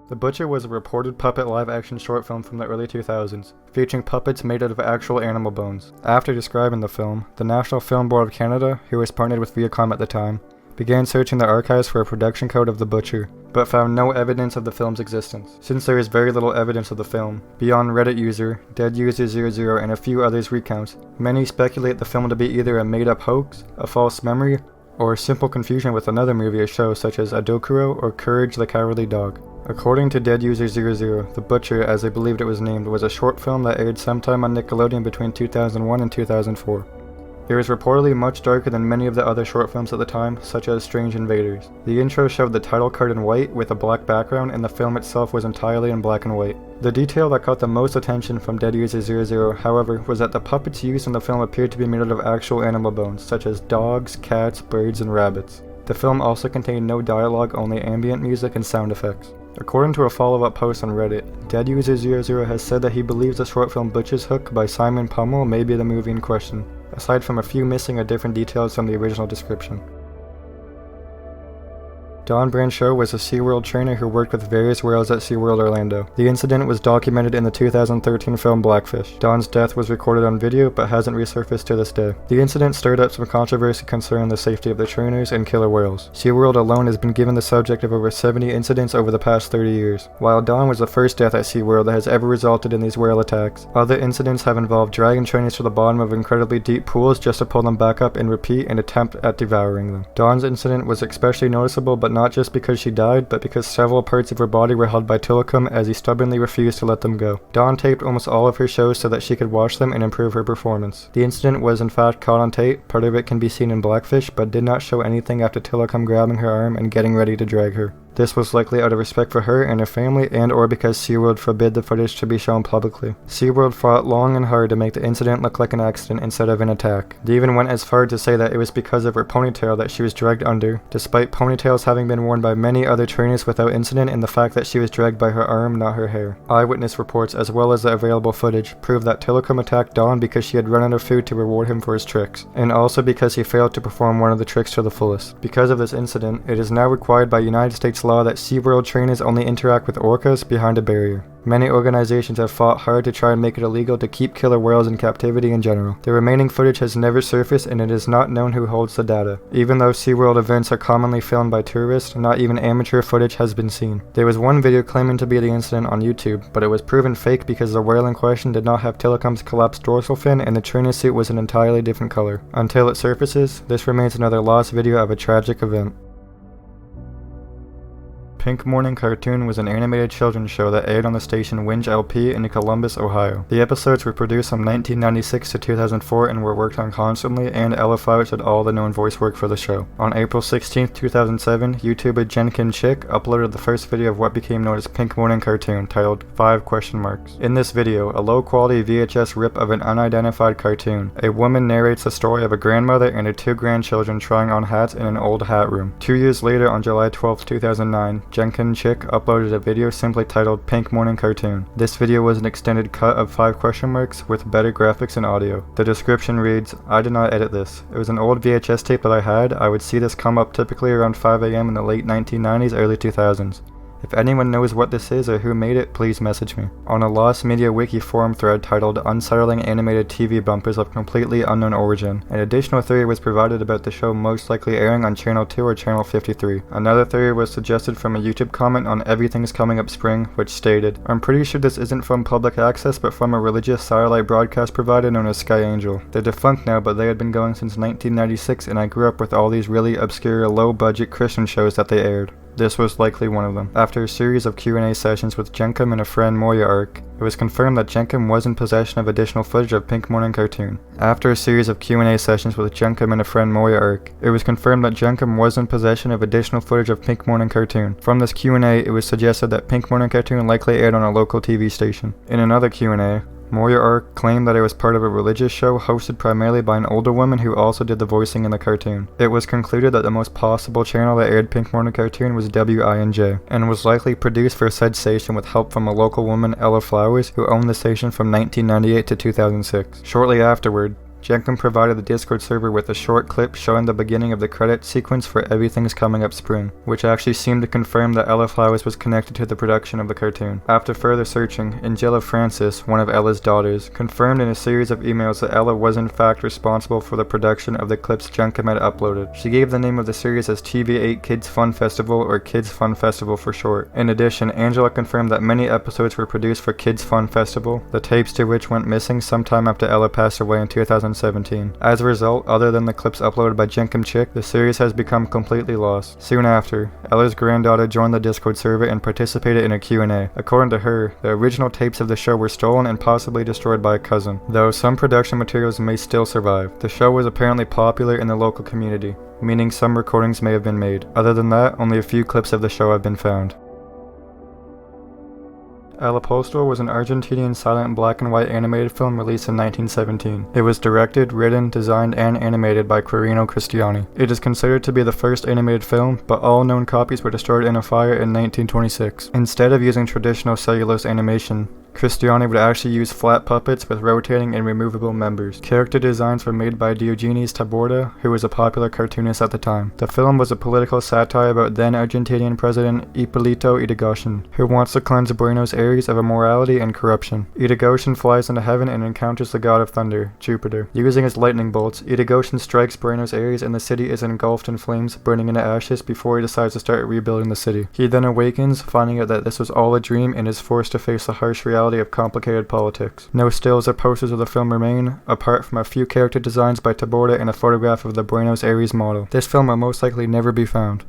The Butcher was a reported puppet live-action short film from the early 2000s, featuring puppets made out of actual animal bones. After describing the film, the National Film Board of Canada, who was partnered with Viacom at the time, began searching the archives for a production code of The Butcher, but found no evidence of the film's existence. Since there is very little evidence of the film, beyond Reddit user, DeadUser00 and a few others' recounts, many speculate the film to be either a made-up hoax, a false memory, or simple confusion with another movie or show such as Adokuro or Courage the Cowardly Dog. According to DeadUser00, The Butcher, as they believed it was named, was a short film that aired sometime on Nickelodeon between 2001 and 2004. It was reportedly much darker than many of the other short films at the time, such as Strange Invaders. The intro showed the title card in white with a black background, and the film itself was entirely in black and white. The detail that caught the most attention from DeadUser00, however, was that the puppets used in the film appeared to be made out of actual animal bones, such as dogs, cats, birds, and rabbits. The film also contained no dialogue, only ambient music and sound effects. According to a follow-up post on Reddit, DeadUser00 has said that he believes the short film Butcher's Hook by Simon Pummel may be the movie in question, aside from a few missing or different details from the original description. Dawn Brancheau was a SeaWorld trainer who worked with various whales at SeaWorld Orlando. The incident was documented in the 2013 film Blackfish. Dawn's death was recorded on video but hasn't resurfaced to this day. The incident stirred up some controversy concerning the safety of the trainers and killer whales. SeaWorld alone has been given the subject of over 70 incidents over the past 30 years. While Dawn was the first death at SeaWorld that has ever resulted in these whale attacks, other incidents have involved dragging trainers to the bottom of incredibly deep pools just to pull them back up and repeat and attempt at devouring them. Dawn's incident was especially noticeable, but not just because she died, but because several parts of her body were held by Tilikum as he stubbornly refused to let them go. Dawn taped almost all of her shows so that she could watch them and improve her performance. The incident was in fact caught on tape, part of it can be seen in Blackfish, but did not show anything after Tilikum grabbing her arm and getting ready to drag her. This was likely out of respect for her and her family, and or because SeaWorld forbid the footage to be shown publicly. SeaWorld fought long and hard to make the incident look like an accident instead of an attack. They even went as far to say that it was because of her ponytail that she was dragged under, despite ponytails having been worn by many other trainers without incident, and the fact that she was dragged by her arm, not her hair. Eyewitness reports, as well as the available footage, prove that Tilikum attacked Dawn because she had run out of food to reward him for his tricks, and also because he failed to perform one of the tricks to the fullest. Because of this incident, it is now required by United States law that SeaWorld trainers only interact with orcas behind a barrier. Many organizations have fought hard to try and make it illegal to keep killer whales in captivity in general. The remaining footage has never surfaced, and it is not known who holds the data. Even though SeaWorld events are commonly filmed by tourists, not even amateur footage has been seen. There was one video claiming to be the incident on YouTube, but it was proven fake because the whale in question did not have Tilikum's collapsed dorsal fin, and the trainer suit was an entirely different color. Until it surfaces, this remains another lost video of a tragic event. Pink Morning Cartoon was an animated children's show that aired on the station Winge LP in Columbus, Ohio. The episodes were produced from 1996 to 2004 and were worked on constantly, and Ella Flowers did all the known voice work for the show. On April 16, 2007, YouTuber Jenkin Chick uploaded the first video of what became known as Pink Morning Cartoon, titled 5 question marks. In this video, a low-quality VHS rip of an unidentified cartoon, a woman narrates the story of a grandmother and her 2 grandchildren trying on hats in an old hat room. 2 years later, on July 12, 2009, Jenkin Chick uploaded a video simply titled Pink Morning Cartoon. This video was an extended cut of 5 question marks with better graphics and audio. The description reads, "I did not edit this. It was an old VHS tape that I had. I would see this come up typically around 5 AM in the late 1990s, early 2000s. If anyone knows what this is or who made it, please message me." On a Lost Media Wiki forum thread titled Unsettling Animated TV Bumpers of Completely Unknown Origin, an additional theory was provided about the show most likely airing on Channel 2 or Channel 53. Another theory was suggested from a YouTube comment on Everything's Coming Up Spring, which stated, "I'm pretty sure this isn't from public access but from a religious satellite broadcast provider known as Sky Angel. They're defunct now, but they had been going since 1996, and I grew up with all these really obscure, low-budget Christian shows that they aired." This was likely one of them. After a series of Q&A sessions with Jenkum and a friend Moya Ark, it was confirmed that Jenkum was in possession of additional footage of Pink Morning Cartoon. After a series of Q&A sessions with Jenkum and a friend Moya Ark, it was confirmed that Jenkum was in possession of additional footage of Pink Morning Cartoon. From this Q&A, it was suggested that Pink Morning Cartoon likely aired on a local TV station. In another Q&A, Moya Ark claimed that it was part of a religious show hosted primarily by an older woman who also did the voicing in the cartoon. It was concluded that the most possible channel that aired Pink Morning Cartoon was WINJ, and was likely produced for said station with help from a local woman, Ella Flowers, who owned the station from 1998 to 2006. Shortly afterward, Jenkem provided the Discord server with a short clip showing the beginning of the credit sequence for Everything's Coming Up Spring, which actually seemed to confirm that Ella Flowers was connected to the production of the cartoon. After further searching, Angela Francis, one of Ella's daughters, confirmed in a series of emails that Ella was in fact responsible for the production of the clips Jenkem had uploaded. She gave the name of the series as TV8 Kids Fun Festival, or Kids Fun Festival for short. In addition, Angela confirmed that many episodes were produced for Kids Fun Festival, the tapes to which went missing sometime after Ella passed away in 2017. As a result, other than the clips uploaded by Jenkem Chick, the series has become completely lost. Soon after, Ella's granddaughter joined the Discord server and participated in a Q&A. According to her, the original tapes of the show were stolen and possibly destroyed by a cousin, though some production materials may still survive. The show was apparently popular in the local community, meaning some recordings may have been made. Other than that, only a few clips of the show have been found. El Apostol was an Argentinian silent black and white animated film released in 1917. It was directed, written, designed, and animated by Quirino Cristiani. It is considered to be the first animated film, but all known copies were destroyed in a fire in 1926. Instead of using traditional cellulose animation, Cristiani would actually use flat puppets with rotating and removable members. Character designs were made by Diogenes Taborda, who was a popular cartoonist at the time. The film was a political satire about then Argentinian President Hipólito Yrigoyen, who wants to cleanse Buenos Aires of immorality and corruption. Yrigoyen flies into heaven and encounters the god of thunder, Jupiter. Using his lightning bolts, Yrigoyen strikes Buenos Aires and the city is engulfed in flames, burning into ashes before he decides to start rebuilding the city. He then awakens, finding out that this was all a dream, and is forced to face the harsh reality of complicated politics. No stills or posters of the film remain, apart from a few character designs by Taborda and a photograph of the Buenos Aires model. This film will most likely never be found.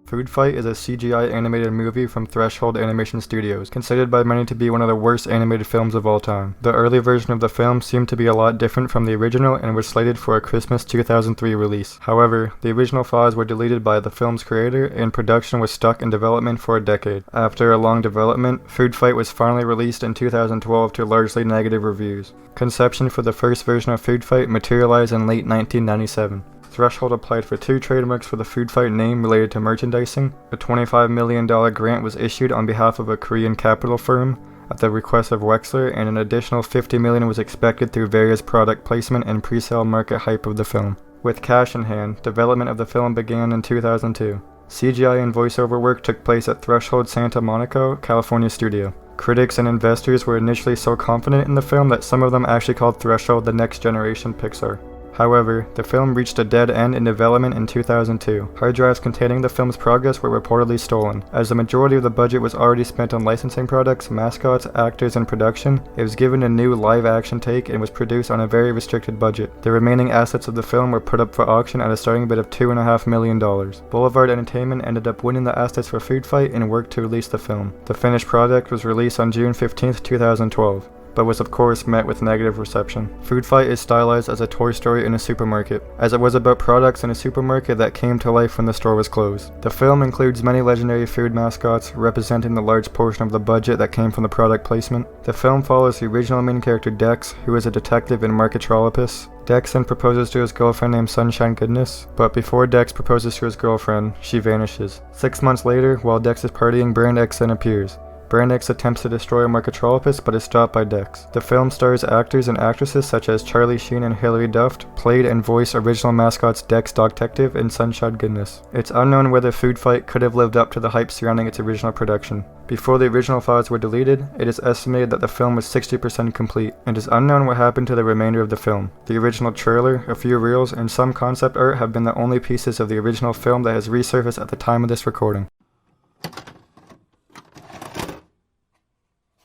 Food Fight is a CGI animated movie from Threshold Animation Studios, considered by many to be one of the worst animated films of all time. The early version of the film seemed to be a lot different from the original and was slated for a Christmas 2003 release. However, the original files were deleted by the film's creator and production was stuck in development for a decade. After a long development, Food Fight was finally released in 2012 to largely negative reviews. Conception for the first version of Food Fight materialized in late 1997. Threshold applied for 2 trademarks for the Food Fight name related to merchandising. A $25 million grant was issued on behalf of a Korean capital firm at the request of Wexler, and an additional $50 million was expected through various product placement and pre-sale market hype of the film. With cash in hand, development of the film began in 2002. CGI and voiceover work took place at Threshold Santa Monica, California studio. Critics and investors were initially so confident in the film that some of them actually called Threshold the next generation Pixar. However, the film reached a dead end in development in 2002. Hard drives containing the film's progress were reportedly stolen. As the majority of the budget was already spent on licensing products, mascots, actors, and production, it was given a new live-action take and was produced on a very restricted budget. The remaining assets of the film were put up for auction at a starting bid of $2.5 million. Boulevard Entertainment ended up winning the assets for Food Fight and worked to release the film. The finished product was released on June 15, 2012. But was of course met with negative reception. Food Fight is stylized as a Toy Story in a supermarket, as it was about products in a supermarket that came to life when the store was closed. The film includes many legendary food mascots, representing the large portion of the budget that came from the product placement. The film follows the original main character Dex, who is a detective in Marketropolis. Dex then proposes to his girlfriend named Sunshine Goodness, but before Dex proposes to his girlfriend, she vanishes. 6 months later, while Dex is partying, Brand X then appears. Brand X attempts to destroy Marketropolis but is stopped by Dex. The film stars actors and actresses such as Charlie Sheen and Hilary Duff, played and voiced original mascots Dex Dogtective and Sunshine Goodness. It's unknown whether Food Fight could have lived up to the hype surrounding its original production. Before the original files were deleted, it is estimated that the film was 60% complete, and it is unknown what happened to the remainder of the film. The original trailer, a few reels, and some concept art have been the only pieces of the original film that has resurfaced at the time of this recording.